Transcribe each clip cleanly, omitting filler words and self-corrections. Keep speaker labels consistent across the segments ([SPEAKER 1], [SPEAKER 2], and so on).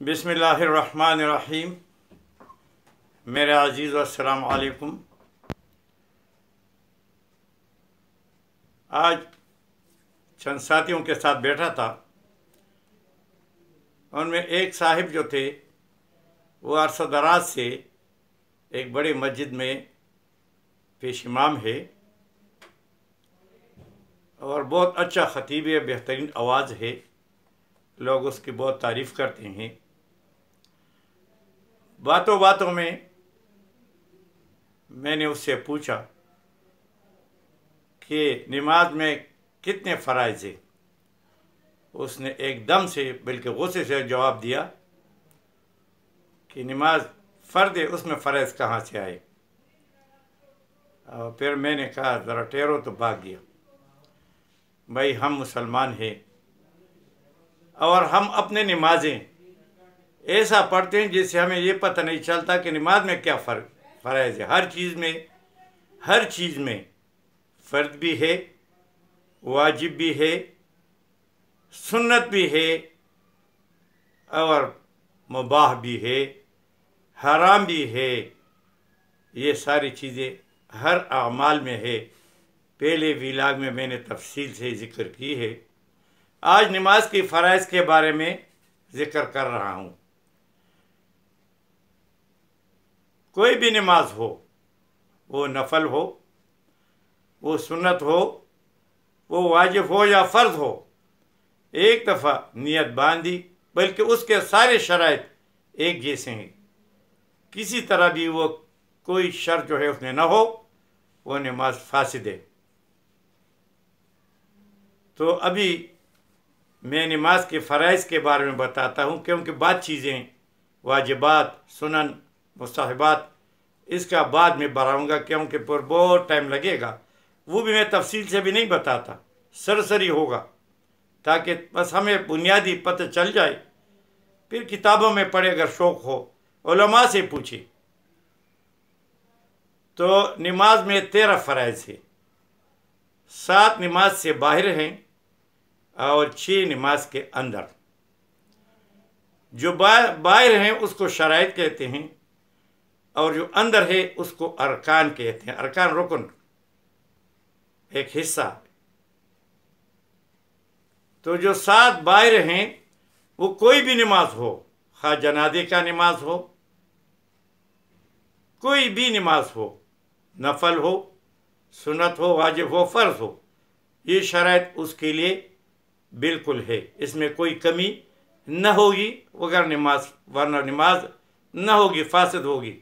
[SPEAKER 1] बिस्मिल्लाहिर्रहमानिर्रहीम। मेरे अज़ीज़ अस्सलाम वालेकुम। आज चंद साथियों के साथ बैठा था, उनमें एक साहिब जो थे वो अरसा दराज से एक बड़ी मस्जिद में पेश इमाम है और बहुत अच्छा ख़तीब है, बेहतरीन आवाज़ है, लोग उसकी बहुत तारीफ़ करते हैं। बातों बातों में मैंने उससे पूछा कि नमाज में कितने फ़राइज़ हैं। उसने एकदम से बल्कि गुस्से से जवाब दिया कि नमाज फ़र्द है, उसमें फ़राइज़ कहाँ से आए। और फिर मैंने कहा ज़रा ठहरो, तो भाग गया। भाई, हम मुसलमान हैं और हम अपने नमाजें ऐसा पढ़ते हैं जिससे हमें ये पता नहीं चलता कि नमाज में क्या फ़राइज़ है। हर चीज़ में फ़र्द भी है, वाजिब भी है, सुन्नत भी है और मुबाह भी है, हराम भी है। ये सारी चीज़ें हर अमाल में है। पहले व्लॉग में मैंने तफसील से ज़िक्र की है। आज नमाज की फ़राइज़ के बारे में ज़िक्र कर रहा हूँ। कोई भी नमाज हो, वो नफल हो, वो सुन्नत हो, वो वाजिब हो या फ़र्ज हो, एक दफ़ा नियत बांधी, बल्कि उसके सारे शराइत एक जैसे हैं। किसी तरह भी वो कोई शर्त जो है उसमें न हो, वो नमाज फासिद है। तो अभी मैं नमाज के फ़राइज़ के बारे में बताता हूँ, क्योंकि बाद चीज़ें वाजिबात, सुनन, मुस्तहबात इसका बाद में बढ़ाऊँगा, क्योंकि पर बहुत टाइम लगेगा। वो भी मैं तफसील से भी नहीं बताता, सरसरी होगा, ताकि बस हमें बुनियादी पता चल जाए। फिर किताबों में पढ़े अगर शौक़ हो, उलमा से पूछे। तो नमाज में 13 फ़राइज़ है, 7 नमाज से बाहर हैं और 6 नमाज के अंदर। जो बाहर हैं उसको शराइत कहते हैं और जो अंदर है उसको अरकान कहते हैं। अरकान रुकन, एक हिस्सा। तो जो 7 बाहर हैं वो कोई भी नमाज हो, खा जनाजे का नमाज हो, कोई भी नमाज हो, नफल हो, सुन्नत हो, वाजिब हो, फ़र्ज हो, ये शराइत उसके लिए बिल्कुल है। इसमें कोई कमी न होगी वरना नमाज न होगी, फासिद होगी।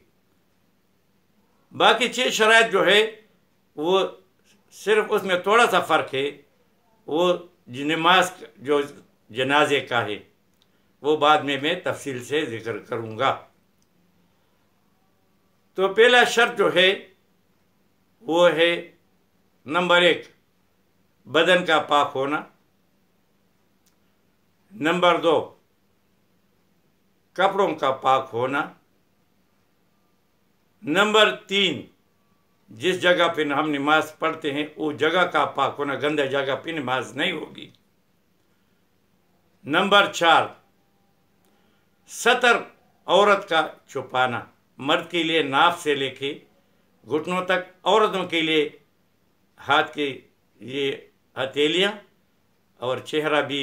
[SPEAKER 1] बाकी 6 शराइत जो है वो सिर्फ उसमें थोड़ा सा फ़र्क है। वो नमाज जो जनाजे का है वो बाद में मैं तफसील से जिक्र करूँगा। तो पहला शर्त जो है वो है नंबर 1, बदन का पाक होना। नंबर 2, कपड़ों का पाक होना। नंबर 3, जिस जगह पे हम नमाज पढ़ते हैं वो जगह का पाक होना, गंदा जगह पे नमाज नहीं होगी। नंबर 4, सतर औरत का छुपाना। मर्द के लिए नाफ से लेके घुटनों तक, औरतों के लिए हाथ की ये हथेलियाँ और चेहरा भी,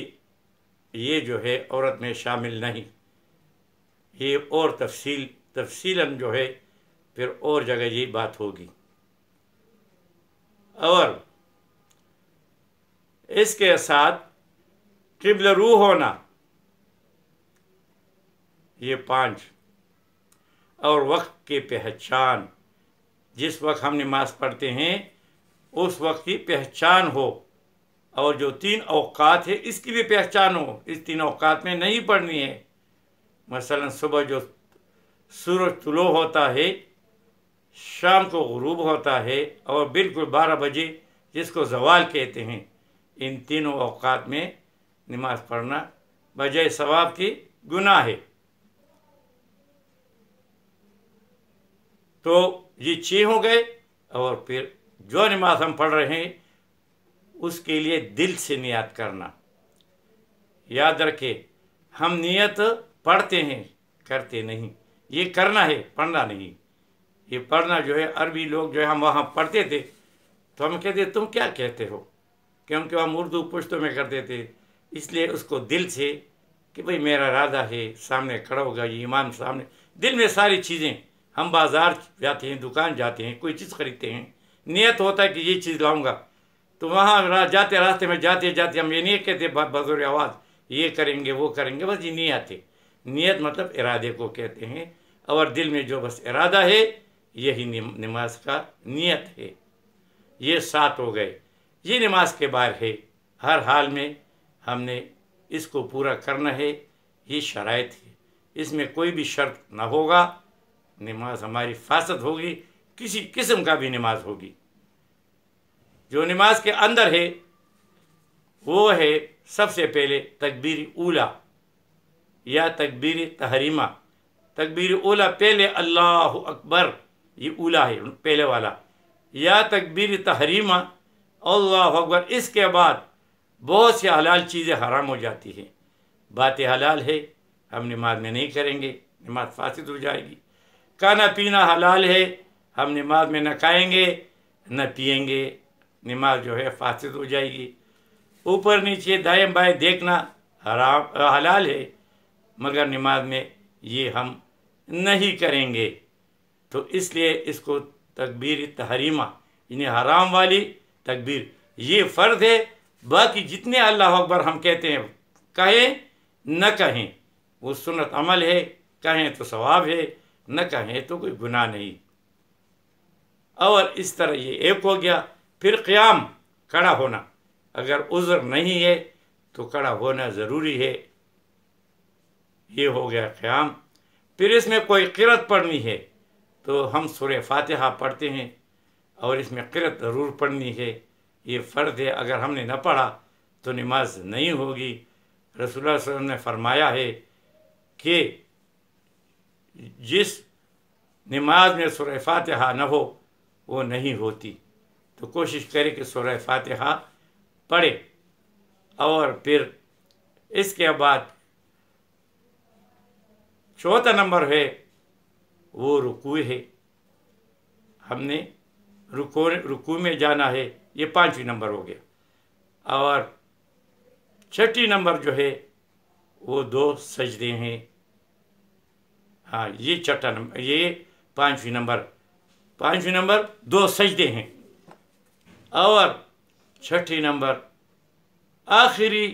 [SPEAKER 1] ये जो है औरत में शामिल नहीं। ये और तफसीलन जो है फिर और जगह ये बात होगी। और इसके साथ क़िबला रू होना, ये 5। और वक्त की पहचान, जिस वक्त हम नमाज पढ़ते हैं उस वक्त की पहचान हो। और जो 3 औक़ात है इसकी भी पहचान हो। इस 3 औक़ात में नहीं पढ़नी है। मसलन सुबह जो सूरज तुलो होता है, शाम को गुरूब होता है और बिल्कुल 12 बजे जिसको ज़वाल कहते हैं, इन तीनों औक़ात में नमाज पढ़ना बजाय सवाब की गुनाह है। तो ये 6 हो गए। और फिर जो नमाज हम पढ़ रहे हैं उसके लिए दिल से नियत करना। याद रखें, हम नियत पढ़ते हैं, करते नहीं। ये करना है, पढ़ना नहीं। ये पढ़ना जो है, अरबी लोग जो है, हम वहाँ पढ़ते थे तो हम कहते तुम क्या कहते हो, क्योंकि हम उर्दू पुश्तो में करते थे। इसलिए उसको दिल से कि भाई मेरा इरादा है, सामने खड़ा होगा ये इमाम सामने, दिल में सारी चीज़ें। हम बाज़ार जाते हैं, दुकान जाते हैं, कोई चीज़ खरीदते हैं, नियत होता है कि ये चीज़ लाऊंगा। तो वहाँ जाते रास्ते में जाते जाते हम ये नहीं कहते बज़ोर आवाज़ ये करेंगे वो करेंगे, बस ये नियत है। नियत मतलब इरादे को कहते हैं, और दिल में जो बस इरादा है यही नमाज का नियत है। ये 7 हो गए। ये नमाज के बाहर है, हर हाल में हमने इसको पूरा करना है। ये शराइत है, इसमें कोई भी शर्त ना होगा, नमाज हमारी फासद होगी, किसी किस्म का भी नमाज होगी। जो नमाज के अंदर है वो है सबसे पहले तकबीर ऊला या तकबीर तहरीमा। तकबीर ऊला पहले अल्लाह अकबर, ये ऊला है पहले वाला, या तकबीर तहरीमा अल्लाह अकबर। इसके बाद बहुत सी हलाल चीज़ें हराम हो जाती हैं। बातें हलाल है, हम नमाज में नहीं करेंगे, नमाज फासिद हो जाएगी। खाना पीना हलाल है, हम नमाज में न खाएंगे न पिएंगे, नमाज जो है फासिद हो जाएगी। ऊपर नीचे दाएं बाएं देखना हराम हलाल है, मगर नमाज में ये हम नहीं करेंगे। तो इसलिए इसको तकबीर तहरीमा, इन्हें हराम वाली तकबीर, ये फ़र्ज है। बाकी जितने अल्लाह अकबर हम कहते हैं, कहें न कहें वो सुन्नत अमल है, कहें तो सवाब है, न कहें तो कोई गुनाह नहीं। और इस तरह ये एक हो गया। फिर क़याम, खड़ा होना, अगर उज़्र नहीं है तो खड़ा होना ज़रूरी है, ये हो गया क़याम। फिर इसमें कोई क़िरत पढ़नी है तो हम सूरह फातिहा पढ़ते हैं, और इसमें क़िरत ज़रूर पढ़नी है, ये फ़र्ज़ है। अगर हमने न पढ़ा तो नमाज नहीं होगी। रसूलुल्लाह सल्लल्लाहु अलैहि वसल्लम ने फरमाया है कि जिस नमाज में सूरह फातिहा न हो वो नहीं होती। तो कोशिश करें कि सूरह फातिहा पढ़े। और फिर इसके बाद चौथा नंबर है वो रुकू है, हमने रुकू में जाना है, ये 5वीं नंबर हो गया। और 6ठी नंबर जो है वो 2 सजदे हैं। हाँ, ये 6ठा नंबर, ये 5वीं नंबर 2 सजदे हैं। और 6ठी नंबर आखिरी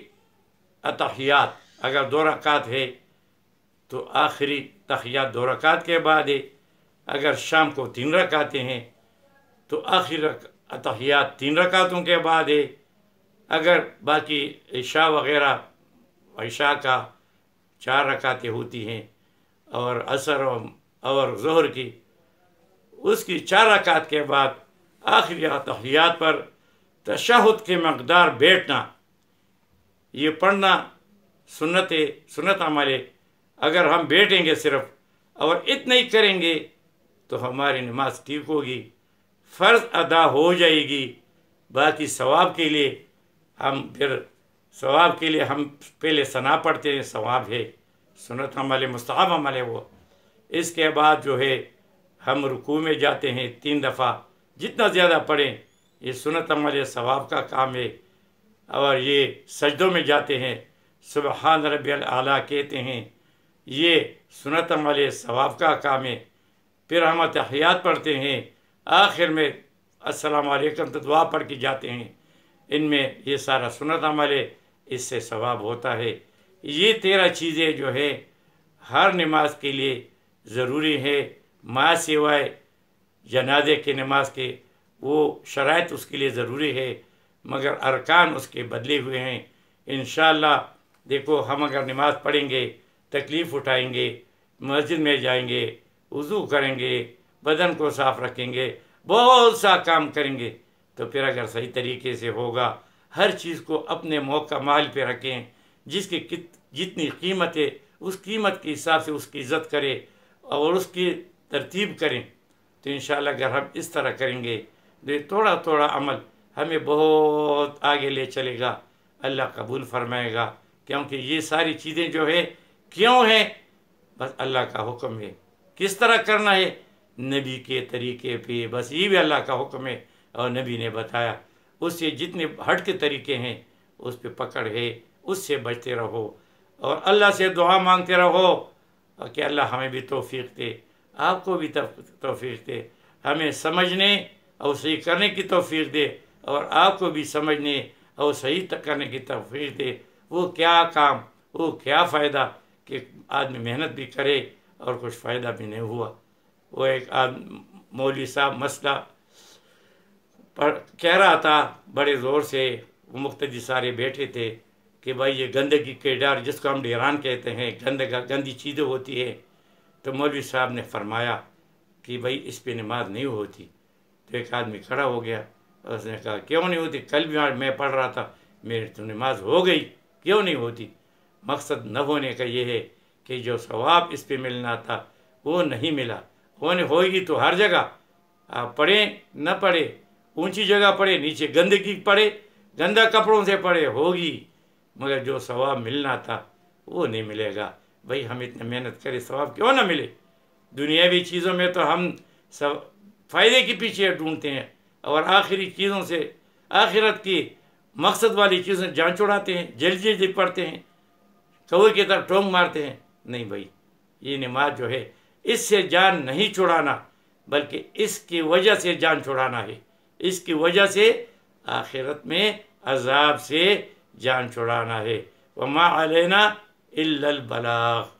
[SPEAKER 1] अतहियात, अगर 2 रकात है तो आखिरी तहियात 2 रकात के बाद है। अगर शाम को 3 रकातें हैं तो आखिर अतहियात 3 रकातों के बाद है। अगर बाकी इशा वग़ैरह, इशा का 4 रकातें होती हैं, और असर और ज़ोहर की उसकी 4 रकात के बाद आखिरी अतहियात पर तशहुद के मकदार बैठना, ये पढ़ना सुन्नत अमल है। अगर हम बैठेंगे सिर्फ और इतना ही करेंगे तो हमारी नमाज ठीक होगी, फ़र्ज़ अदा हो जाएगी। बाकी सवाब के लिए हम पहले सना पढ़ते हैं, सवाब है, सुन्नत अमल है, मुस्तहब अमल है वो। इसके बाद जो है हम रुकू में जाते हैं 3 दफ़ा, जितना ज़्यादा पढ़ें ये सुन्नत अमल है, सवाब का काम है। और ये सजदों में जाते हैं, सुबहान रब्बियल आला कहते हैं, ये सुन्नत अमल है, सवाब का काम है। फिर हम तहियात पढ़ते हैं, आखिर में अस्सलाम वालेकुम तो दुआ पढ़ के जाते हैं। इनमें ये सारा सुन्नत अमल है, इससे सवाब होता है। ये 13 चीज़ें जो है हर नमाज के लिए ज़रूरी है, माँ सिवाय जनाजे के नमाज के, वो शराइत उसके लिए ज़रूरी है, मगर अरकान उसके बदले हुए हैं। इंशाअल्लाह देखो, हम अगर नमाज पढ़ेंगे, तकलीफ़ उठाएंगे, मस्जिद में जाएंगे, वज़ू करेंगे, बदन को साफ़ रखेंगे, बहुत सा काम करेंगे, तो फिर अगर सही तरीके से होगा, हर चीज़ को अपने मौका माल पे रखें, जिसकी जितनी कीमत है उस कीमत के हिसाब से उसकी इज़्ज़त करें और उसकी तरतीब करें। तो इंशाअल्लाह अगर हम इस तरह करेंगे तो थोड़ा थोड़ा अमल हमें बहुत आगे ले चलेगा, अल्लाह कबूल फरमाएगा। क्योंकि ये सारी चीज़ें जो है क्यों है? बस अल्लाह का हुक्म है। किस तरह करना है? नबी के तरीके पे, बस ये भी अल्लाह का हुक्म है और नबी ने बताया। उससे जितने हट के तरीके हैं उस पर पकड़ है, उससे बचते रहो और अल्लाह से दुआ मांगते रहो कि अल्लाह हमें भी तौफीक दे, आपको भी तौफीक दे, हमें समझने और सही करने की तौफीक दे और आपको भी समझने और सही करने की तौफीक दे। वो क्या काम, वो क्या फ़ायदा कि आदमी मेहनत भी करे और कुछ फ़ायदा भी नहीं हुआ। वो एक मौलवी साहब मसला पर कह रहा था बड़े ज़ोर से, वो मुक्तदी सारे बैठे थे कि भाई ये गंदगी के डर, जिसको हम डेरान कहते हैं, गंदी चीज़ें होती है। तो मौलवी साहब ने फरमाया कि भाई इस पे नमाज नहीं होती। तो एक आदमी खड़ा हो गया और उसने कहा क्यों नहीं होती? कल भी मैं पढ़ रहा था, मेरी तो नमाज हो गई, क्यों नहीं होती? मकसद न होने का ये है कि जो सवाब इस पे मिलना था वो नहीं मिला। होगी तो हर जगह, आप पढ़ें न पढ़े, ऊंची जगह पढ़े, नीचे गंदगी पढ़े, गंदा कपड़ों से पढ़े, होगी, मगर जो सवाब मिलना था वो नहीं मिलेगा। भाई हम इतने मेहनत करें, सवाब क्यों ना मिले? दुनियावी चीज़ों में तो हम सब फ़ायदे के पीछे ढूंढते हैं और आखिरी चीज़ों से, आखिरत की मकसद वाली चीज़ें जान छुड़ाते हैं, जल्दी जल्दी पढ़ते हैं, कौवे की तरफ टोंग मारते हैं। नहीं भाई, ये नमाज जो है इससे जान नहीं छुड़ाना, बल्कि इसकी वजह से जान छुड़ाना है। इसकी वजह से आखिरत में अजाब से जान छुड़ाना है। वमा अलैना इल्लल बलाग।